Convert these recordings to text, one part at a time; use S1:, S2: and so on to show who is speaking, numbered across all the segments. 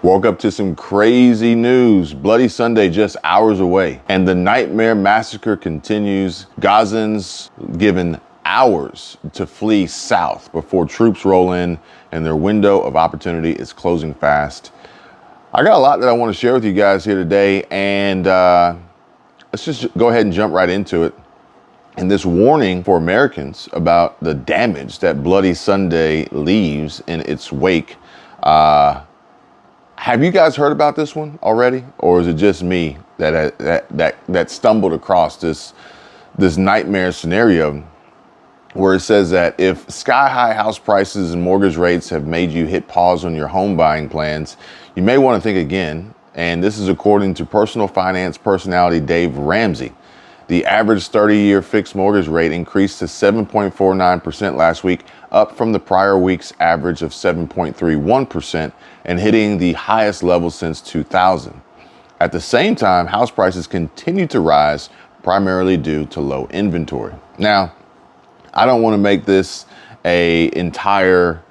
S1: Woke up to some crazy news. Bloody Sunday just hours away. And the nightmare massacre continues. Gazans given hours to flee south before troops roll in and their window of opportunity is closing fast. I got a lot that I want to share with you guys here today, and let's just go ahead and jump right into it. And this warning for Americans about the damage that Bloody Sunday leaves in its wake. Have you guys heard about this one already, or is it just me that stumbled across this nightmare scenario where it says that if sky-high house prices and mortgage rates have made you hit pause on your home buying plans, you may want to think again. And this is according to personal finance personality Dave Ramsey. The average 30-year fixed mortgage rate increased to 7.49% last week, up from the prior week's average of 7.31% and hitting the highest level since 2000. At the same time, house prices continue to rise, primarily due to low inventory. Now, I don't want to make this an entire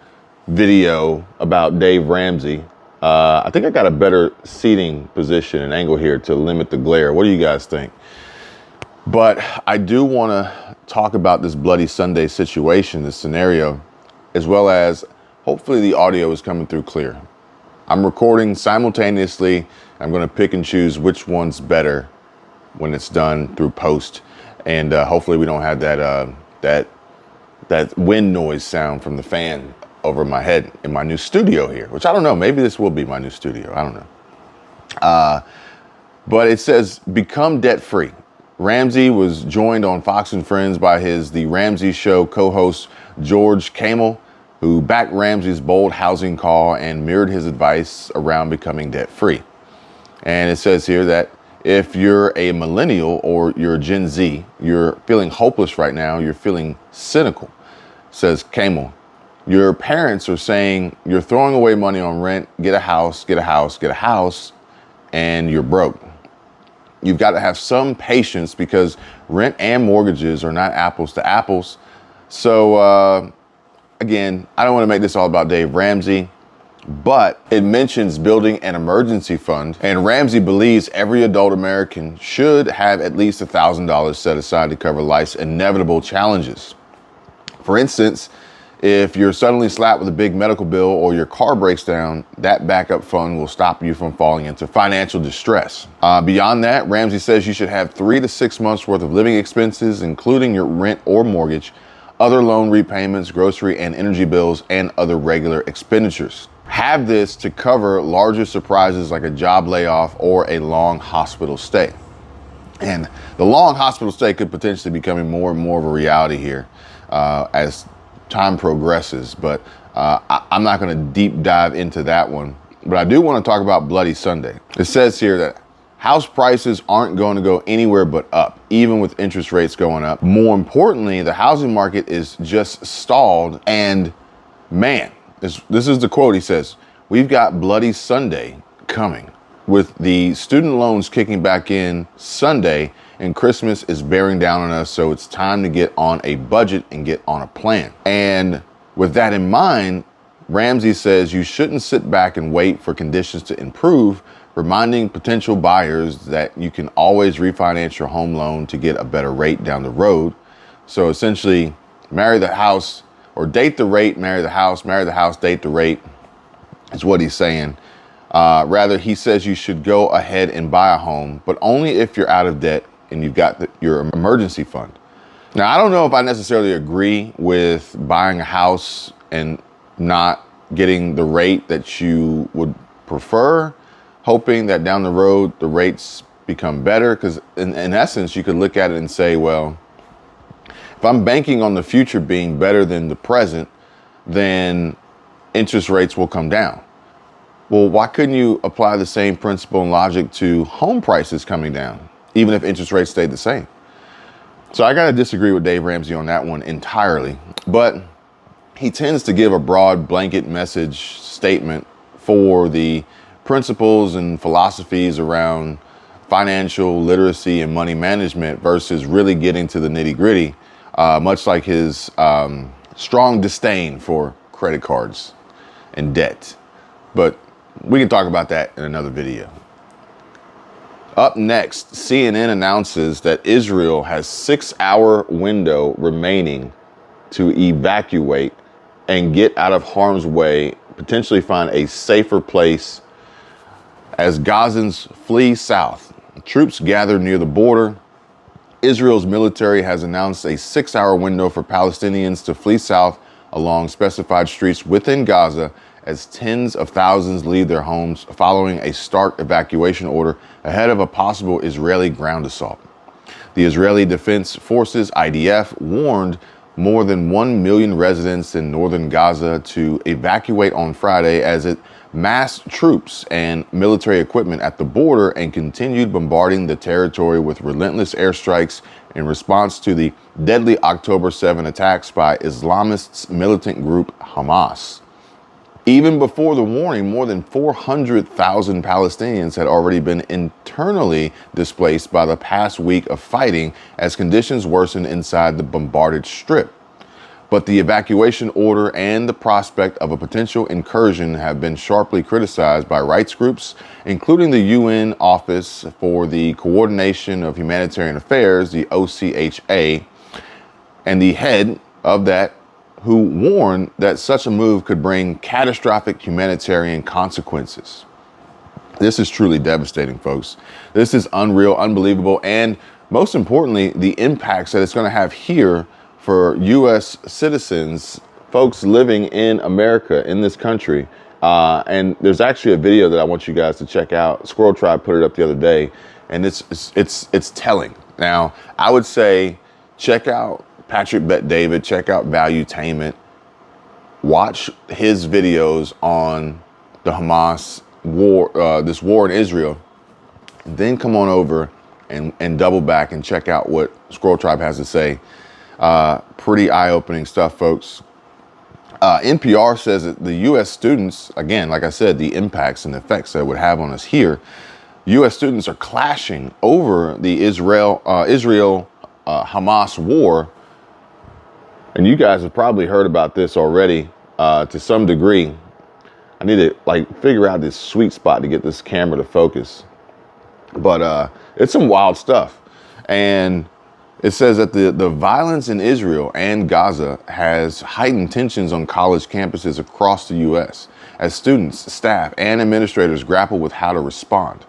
S1: video about Dave Ramsey. I think I got a better seating position and angle here to limit the glare. What do you guys think? But I do want to talk about this Bloody Sunday situation, this scenario, as well as hopefully the audio is coming through clear. I'm recording simultaneously. I'm going to pick and choose which one's better when it's done through post. And hopefully we don't have that wind noise sound from the fan over my head in my new studio here, which I don't know. Maybe this will be my new studio. I don't know. But it says, become debt free. Ramsey was joined on Fox and Friends by The Ramsey Show co-host George Kamel, who backed Ramsey's bold housing call and mirrored his advice around becoming debt-free. And it says here that if you're a millennial or you're a Gen Z, you're feeling hopeless right now, you're feeling cynical, says Kamel. Your parents are saying you're throwing away money on rent, get a house, and you're broke. You've got to have some patience because rent and mortgages are not apples to apples. So, again, I don't want to make this all about Dave Ramsey, but it mentions building an emergency fund. And Ramsey believes every adult American should have at least $1,000 set aside to cover life's inevitable challenges. For instance, if you're suddenly slapped with a big medical bill or your car breaks down, that backup fund will stop you from falling into financial distress. Beyond that, Ramsey says you should have 3 to 6 months worth of living expenses, including your rent or mortgage, other loan repayments, grocery and energy bills, and other regular expenditures. Have this to cover larger surprises like a job layoff or a long hospital stay. And the long hospital stay could potentially be becoming more and more of a reality here as time progresses, but I'm not going to deep dive into that one. But I do want to talk about Bloody Sunday. It says here that house prices aren't going to go anywhere but up, even with interest rates going up. More importantly, the housing market is just stalled. And man, this is the quote. He says, "We've got Bloody Sunday coming with the student loans kicking back in Sunday, and Christmas is bearing down on us, so it's time to get on a budget and get on a plan." And with that in mind, Ramsey says you shouldn't sit back and wait for conditions to improve, reminding potential buyers that you can always refinance your home loan to get a better rate down the road. So essentially, marry the house or date the rate, marry the house, date the rate is what he's saying. Rather, he says you should go ahead and buy a home, but only if you're out of debt and you've got your emergency fund. Now, I don't know if I necessarily agree with buying a house and not getting the rate that you would prefer, hoping that down the road the rates become better. Because in essence, you could look at it and say, well, if I'm banking on the future being better than the present, then interest rates will come down. Well, why couldn't you apply the same principle and logic to home prices coming down, even if interest rates stayed the same? So I got to disagree with Dave Ramsey on that one entirely. But he tends to give a broad blanket message statement for the principles and philosophies around financial literacy and money management versus really getting to the nitty gritty, much like his strong disdain for credit cards and debt. But We can talk about that in another video. Up next, CNN announces that Israel has 6-hour window remaining to evacuate and get out of harm's way, potentially find a safer place as Gazans flee south. Troops gather near the border. Israel's military has announced a 6-hour window for Palestinians to flee south along specified streets within Gaza as tens of thousands leave their homes following a stark evacuation order ahead of a possible Israeli ground assault. The Israeli Defense Forces, IDF, warned more than 1 million residents in northern Gaza to evacuate on Friday as it massed troops and military equipment at the border and continued bombarding the territory with relentless airstrikes in response to the deadly October 7 attacks by Islamists' militant group Hamas. Even before the warning, more than 400,000 Palestinians had already been internally displaced by the past week of fighting as conditions worsened inside the bombarded strip. But the evacuation order and the prospect of a potential incursion have been sharply criticized by rights groups, including the UN Office for the Coordination of Humanitarian Affairs, the OCHA, and the head of that, who warned that such a move could bring catastrophic humanitarian consequences. This is truly devastating, folks. This is unreal, unbelievable, and most importantly, the impacts that it's going to have here for U.S. citizens, folks living in America, in this country. And there's actually a video that I want you guys to check out. Squirrel Tribe put it up the other day, and it's telling. Now, I would say check out Patrick Bet David, check out Valuetainment, watch his videos on the Hamas war, this war in Israel, then come on over and double back and check out what Squirrel Tribe has to say. Pretty eye-opening stuff, folks. NPR says that the U.S. students, again, like I said, the impacts and effects that it would have on us here, U.S. students are clashing over the Israel-Hamas war. And you guys have probably heard about this already to some degree. I need to figure out this sweet spot to get this camera to focus. But it's some wild stuff. And it says that the violence in Israel and Gaza has heightened tensions on college campuses across the U.S. as students, staff, and administrators grapple with how to respond.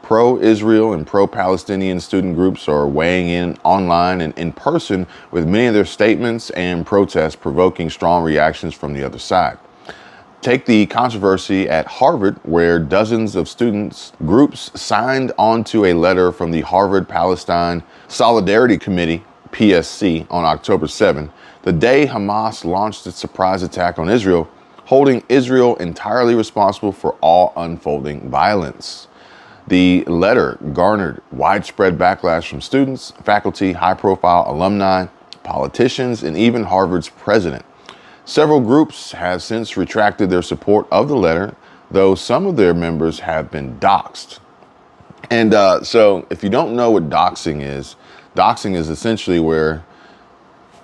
S1: Pro-Israel and pro-Palestinian student groups are weighing in online and in person, with many of their statements and protests provoking strong reactions from the other side. Take the controversy at Harvard, where dozens of students groups signed onto a letter from the Harvard Palestine Solidarity Committee, PSC, on October 7, the day Hamas launched its surprise attack on Israel, holding Israel entirely responsible for all unfolding violence. The letter garnered widespread backlash from students, faculty, high-profile alumni, politicians, and even Harvard's president. Several groups have since retracted their support of the letter, though some of their members have been doxxed. And so if you don't know what doxing is essentially where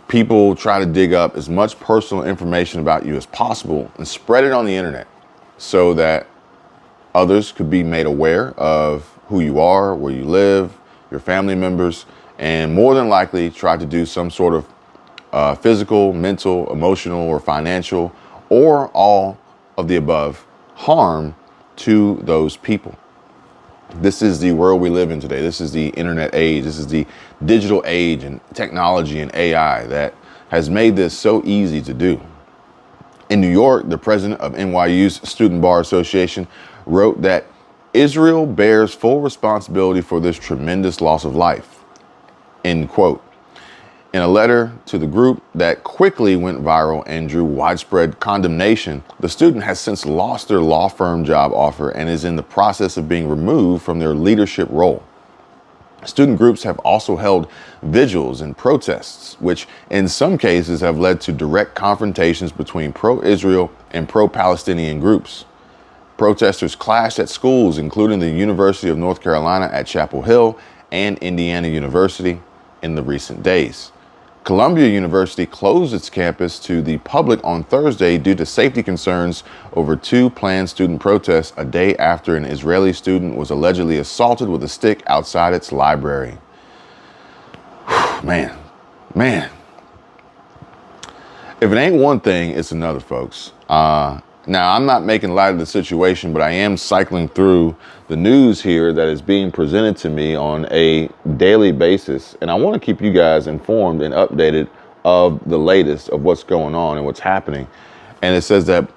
S1: people try to dig up as much personal information about you as possible and spread it on the internet so that others could be made aware of who you are, where you live, your family members, and more than likely try to do some sort of physical, mental, emotional, or financial, or all of the above harm to those people. This is the world we live in today. This is the internet age. This is the digital age and technology and AI that has made this so easy to do. In New York, the president of NYU's Student Bar Association wrote that Israel bears full responsibility for this tremendous loss of life, end quote. In a letter to the group that quickly went viral and drew widespread condemnation, the student has since lost their law firm job offer and is in the process of being removed from their leadership role. Student groups have also held vigils and protests, which in some cases have led to direct confrontations between pro-Israel and pro-Palestinian groups. Protesters clashed at schools, including the University of North Carolina at Chapel Hill and Indiana University in the recent days. Columbia University closed its campus to the public on Thursday due to safety concerns over two planned student protests a day after an Israeli student was allegedly assaulted with a stick outside its library. Man. If it ain't one thing, it's another, folks. Now, I'm not making light of the situation, but I am cycling through the news here that is being presented to me on a daily basis. And I want to keep you guys informed and updated of the latest of what's going on and what's happening. And it says that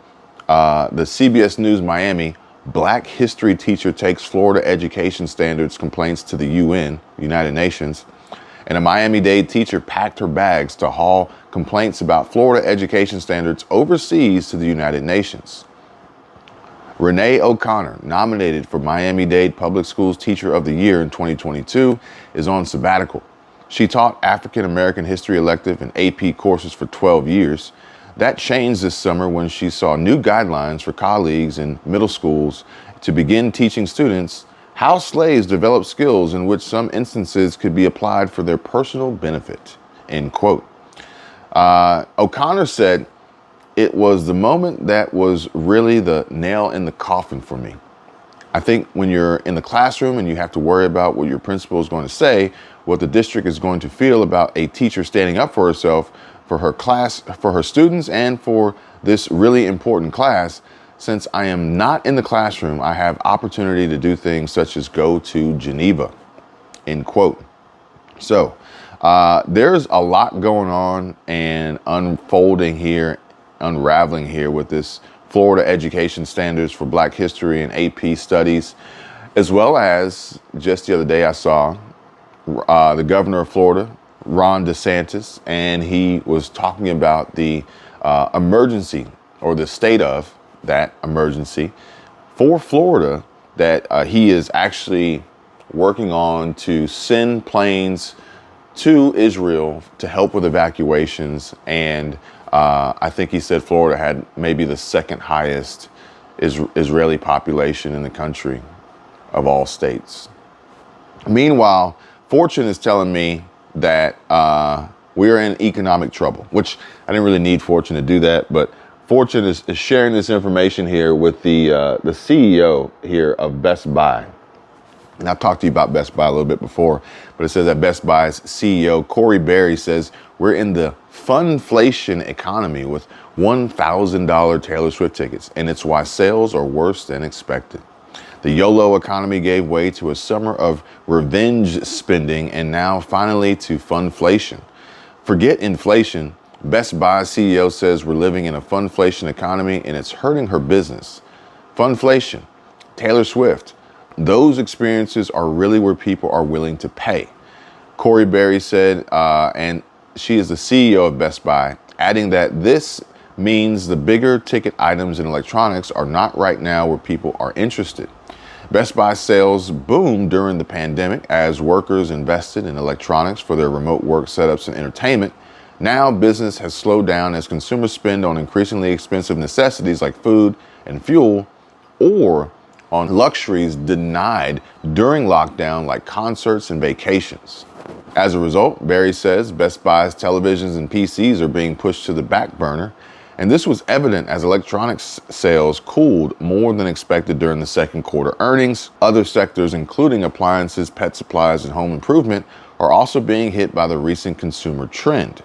S1: the CBS News Miami Black history teacher takes Florida education standards complaints to the UN, United Nations. And a Miami-Dade teacher packed her bags to haul complaints about Florida education standards overseas to the United Nations. Renee O'Connor, nominated for Miami-Dade Public Schools Teacher of the Year in 2022, is on sabbatical. She taught African American history elective and AP courses for 12 years. That changed this summer when she saw new guidelines for colleagues in middle schools to begin teaching students how slaves developed skills in which some instances could be applied for their personal benefit, end quote. O'Connor said, "It was the moment that was really the nail in the coffin for me. I think when you're in the classroom and you have to worry about what your principal is going to say, what the district is going to feel about a teacher standing up for herself, for her class, for her students, and for this really important class, since I am not in the classroom, I have opportunity to do things such as go to Geneva," end quote. So there's a lot going on and unfolding here, unraveling here with this Florida education standards for Black history and AP studies, as well as just the other day I saw the governor of Florida, Ron DeSantis, and he was talking about the emergency, or the state of that emergency for Florida, that he is actually working on to send planes to Israel to help with evacuations. And I think he said Florida had maybe the second highest Israeli population in the country of all states. Meanwhile, Fortune is telling me that we're in economic trouble, which I didn't really need Fortune to do that, but Fortune is sharing this information here with the CEO here of Best Buy. And I've talked to you about Best Buy a little bit before, but it says that Best Buy's CEO, Corey Berry, says we're in the funflation economy with $1,000 Taylor Swift tickets, and it's why sales are worse than expected. The YOLO economy gave way to a summer of revenge spending and now finally to funflation. Forget inflation. Best Buy CEO says we're living in a funflation economy and it's hurting her business. Funflation, Taylor Swift, those experiences are really where people are willing to pay. Corey Berry said, and she is the CEO of Best Buy, adding that this means the bigger ticket items in electronics are not right now where people are interested. Best Buy sales boomed during the pandemic as workers invested in electronics for their remote work setups and entertainment. Now business has slowed down as consumers spend on increasingly expensive necessities like food and fuel, or on luxuries denied during lockdown like concerts and vacations. As a result, Barry says Best Buy's televisions and PCs are being pushed to the back burner, and this was evident as electronics sales cooled more than expected during the second quarter earnings. Other sectors, including appliances, pet supplies, and home improvement, are also being hit by the recent consumer trend.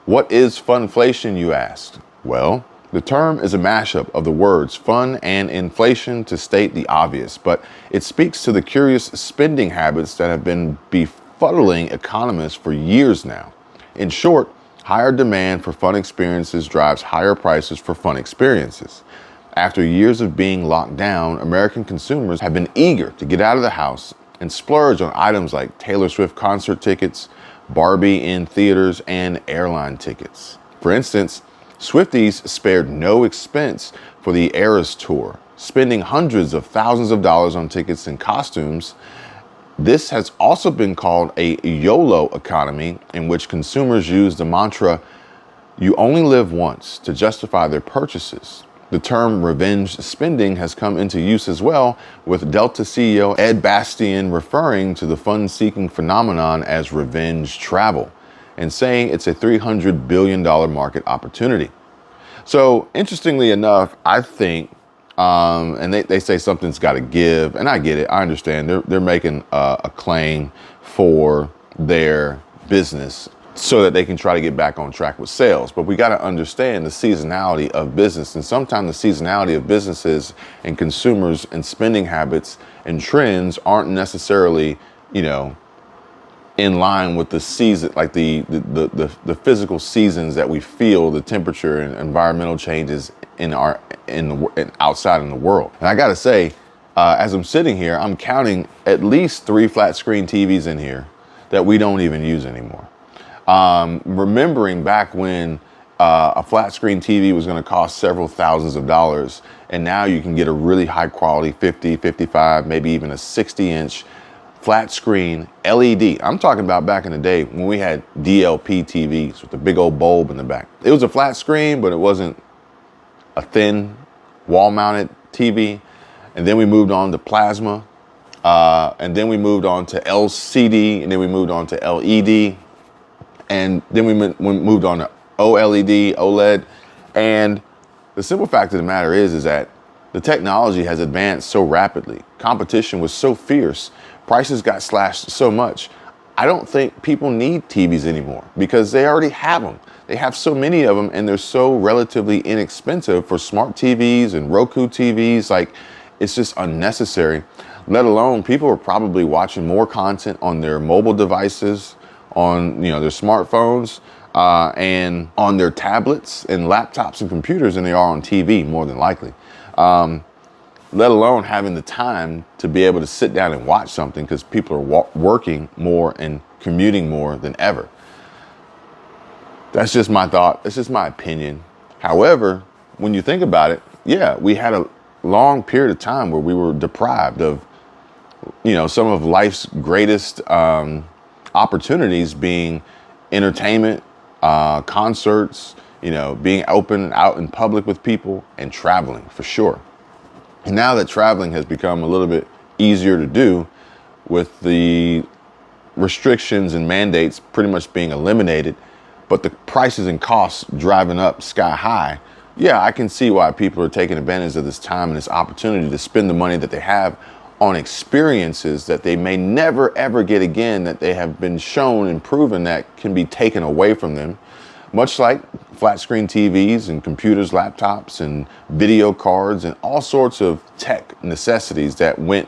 S1: What is funflation, you asked? Well, the term is a mashup of the words fun and inflation to state the obvious, but it speaks to the curious spending habits that have been befuddling economists for years now. In short, higher demand for fun experiences drives higher prices for fun experiences. After years of being locked down, American consumers have been eager to get out of the house and splurge on items like Taylor Swift concert tickets, Barbie in theaters, and airline tickets. For instance, Swifties spared no expense for the Eras Tour, spending hundreds of thousands of dollars on tickets and costumes. This has also been called a YOLO economy, in which consumers use the mantra, "You only live once," to justify their purchases. The term revenge spending has come into use as well, with Delta CEO Ed Bastian referring to the fun-seeking phenomenon as revenge travel. and saying it's a $300 billion market opportunity. So interestingly enough, I think, and they say something's got to give, and I get it. I understand they're making a claim for their business so that they can try to get back on track with sales. But we got to understand the seasonality of business, and sometimes the seasonality of businesses and consumers and spending habits and trends aren't necessarily, in line with the season, like the physical seasons that we feel, the temperature and environmental changes in outside in the world. And I gotta say, as I'm sitting here, I'm counting at least 3 flat screen TVs in here that we don't even use anymore. Remembering back when a flat screen TV was going to cost several thousands of dollars, and now you can get a really high quality 50, 55, maybe even a 60-inch flat screen LED. I'm talking about back in the day when we had DLP TVs with the big old bulb in the back. It was a flat screen, but it wasn't a thin wall-mounted TV. And then we moved on to plasma, and then we moved on to LCD, and then we moved on to LED, and then we moved on to OLED, OLED. And the simple fact of the matter is that the technology has advanced so rapidly. Competition was so fierce. Prices got slashed so much. I don't think people need TVs anymore because they already have them. They have so many of them, and they're so relatively inexpensive for smart TVs and Roku TVs. Like, it's just unnecessary. Let alone, people are probably watching more content on their mobile devices, on their smartphones, and on their tablets and laptops and computers than they are on TV, more than likely. Let alone having the time to be able to sit down and watch something, because people are working more and commuting more than ever. That's just my thought. That's just my opinion. However, when you think about it, yeah, we had a long period of time where we were deprived of, some of life's greatest opportunities, being entertainment, concerts, being open out in public with people, and traveling for sure. And now that traveling has become a little bit easier to do with the restrictions and mandates pretty much being eliminated, but the prices and costs driving up sky high, yeah, I can see why people are taking advantage of this time and this opportunity to spend the money that they have on experiences that they may never ever get again, that they have been shown and proven that can be taken away from them. Much like flat screen TVs and computers, laptops, and video cards, and all sorts of tech necessities that went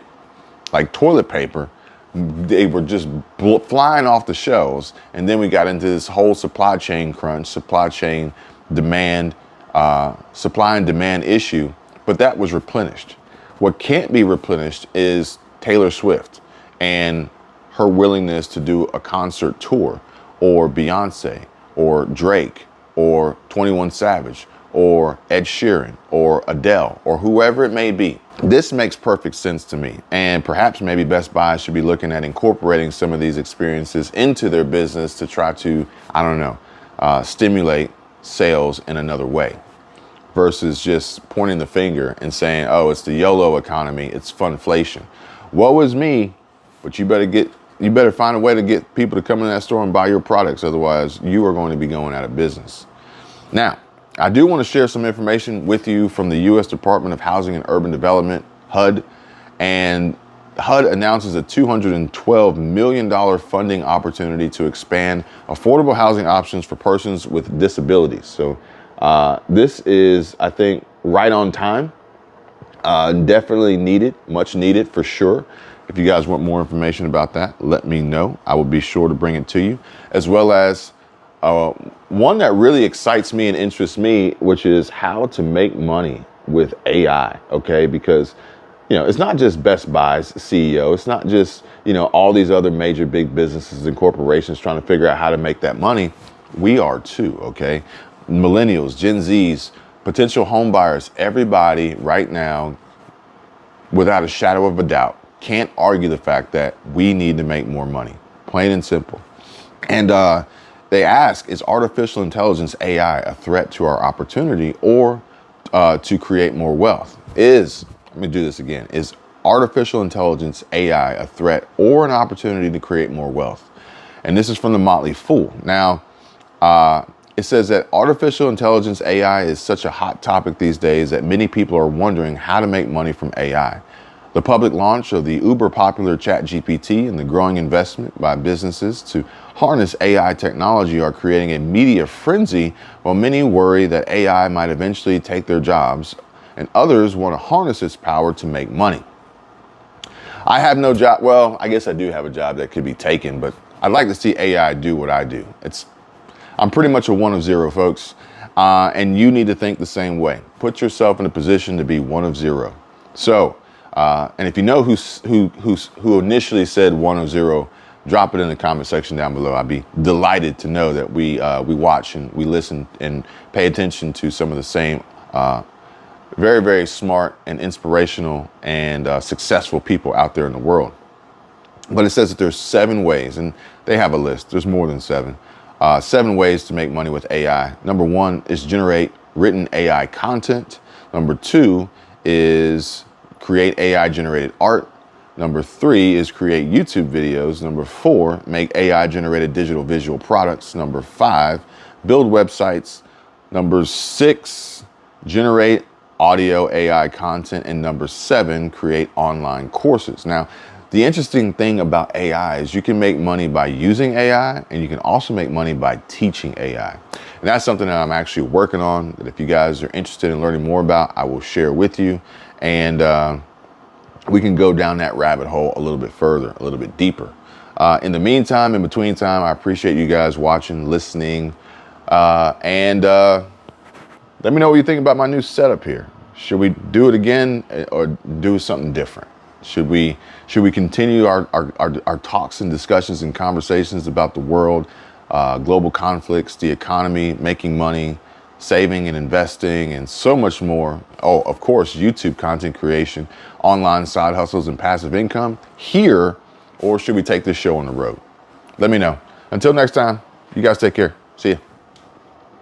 S1: like toilet paper. They were just flying off the shelves. And then we got into this whole supply chain crunch, supply and demand issue, but that was replenished. What can't be replenished is Taylor Swift and her willingness to do a concert tour, or Beyonce, or Drake, or 21 Savage, or Ed Sheeran, or Adele, or whoever it may be. This makes perfect sense to me. And perhaps maybe Best Buy should be looking at incorporating some of these experiences into their business to try to, stimulate sales in another way, versus just pointing the finger and saying, oh, it's the YOLO economy, it's funflation. Woe is me, but you better find a way to get people to come in that store and buy your products. Otherwise, you are going to be going out of business. Now, I do want to share some information with you from the U.S. Department of Housing and Urban Development, HUD. And HUD announces a $212 million funding opportunity to expand affordable housing options for persons with disabilities. So this is, I think, right on time. Definitely needed, much needed for sure. If you guys want more information about that, let me know. I will be sure to bring it to you, as well as one that really excites me and interests me, which is how to make money with AI, okay? Because, it's not just Best Buy's CEO. It's not just, all these other major big businesses and corporations trying to figure out how to make that money. We are too, okay? Millennials, Gen Zs, potential home buyers, everybody right now, without a shadow of a doubt, can't argue the fact that we need to make more money, plain and simple. And they ask, is artificial intelligence, AI, a threat to our opportunity or to create more wealth? Let me do this again. Is artificial intelligence, AI, a threat or an opportunity to create more wealth? And this is from the Motley Fool. Now, it says that artificial intelligence, AI, is such a hot topic these days that many people are wondering how to make money from AI. The public launch of the uber popular ChatGPT and the growing investment by businesses to harness AI technology are creating a media frenzy, while many worry that AI might eventually take their jobs, and others want to harness its power to make money. I have no job. Well, I guess I do have a job that could be taken, but I'd like to see AI do what I do. I'm pretty much a one of zero, folks, and you need to think the same way. Put yourself in a position to be one of zero. So, and if you know who initially said one of zero, drop it in the comment section down below. I'd be delighted to know that we watch and we listen and pay attention to some of the same very, very smart and inspirational and successful people out there in the world. But it says that there's 7 ways, and they have a list. There's more than 7. 7 ways to make money with AI. Number 1 is generate written AI content. Number 2 is create AI generated art. Number 3 is create YouTube videos. Number 4, make AI generated digital visual products. Number 5, build websites. Number 6, generate audio AI content. And number 7, create online courses. Now, the interesting thing about AI is you can make money by using AI, and you can also make money by teaching AI. And that's something that I'm actually working on, that if you guys are interested in learning more about, I will share with you. And we can go down that rabbit hole a little bit further, a little bit deeper. In the meantime, in between time, I appreciate you guys watching, listening, and let me know what you think about my new setup here. Should we do it again or do something different? Should we continue our talks and discussions and conversations about the world, global conflicts, the economy, making money, saving and investing, and so much more? Oh, of course, YouTube content creation, online side hustles, and passive income here, or should we take this show on the road? Let me know. Until next time, you guys take care. See ya.